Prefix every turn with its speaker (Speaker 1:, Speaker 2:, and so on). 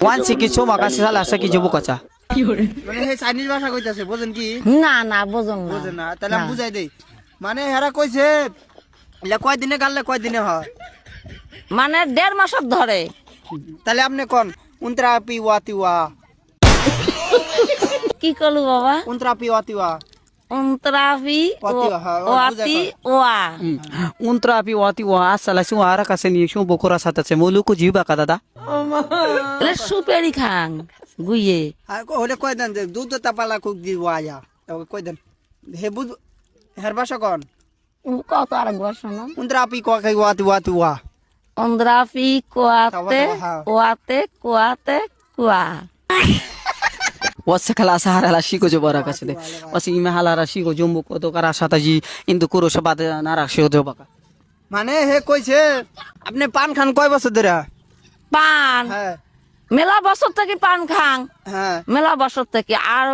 Speaker 1: one চিকিৎসা মাকাছে সালা আসা কি যাবো কাঁচা
Speaker 2: মানে হে চাইনিজ ভাষা কইতাছে বুঝেন কি
Speaker 3: না না বুঝুন না
Speaker 2: বুঝেন না তাহলে আমি বুঝাই দেই মানে হেরা কইছে লে কয় দিনে গাললে কয় দিনে হয়
Speaker 3: মানে 1.5 মাসক ধরে
Speaker 2: তাহলে আপনি কোন উন্ত্রা পি ওয়াতিওয়া
Speaker 3: কি করলু বাবা
Speaker 2: উন্ত্রা পি ওয়াতিওয়া
Speaker 3: উন্ত্রাফি
Speaker 2: ওয়াতিওয়া হ্যাঁ
Speaker 3: ওয়াতি ওয়া
Speaker 1: untra api wati wa asala su ara kase ni shu bokora satase moluku jiba ka dada
Speaker 3: এলে সুপেরি খাং গুইয়ে
Speaker 2: ওরে কয় দেন যে দুধ তাপালা কুক দি ওয়া কয় দেন হে বুঝ হের ভাষা কোন
Speaker 3: কত আর একবার শোনো
Speaker 2: উন্ত্রা পি কোয়া কাই ওয়াতিওয়া
Speaker 3: উন্দ্রাফি কোয়াতে ওয়াতে কোয়াতে কোয়া
Speaker 1: wasa kala sahara la shiko jo bara kase de wasi ime hala ra shiko jumbo ko to kara sata ji indu kuro sabad na ra shiko jo baka
Speaker 2: মানে হে কইছে আপনি পান খান কয় বছর ধরে
Speaker 3: পান
Speaker 2: হ্যাঁ
Speaker 3: মেলা বছর থেকে পান খাং
Speaker 2: হ্যাঁ
Speaker 3: মেলা বছর থেকে আর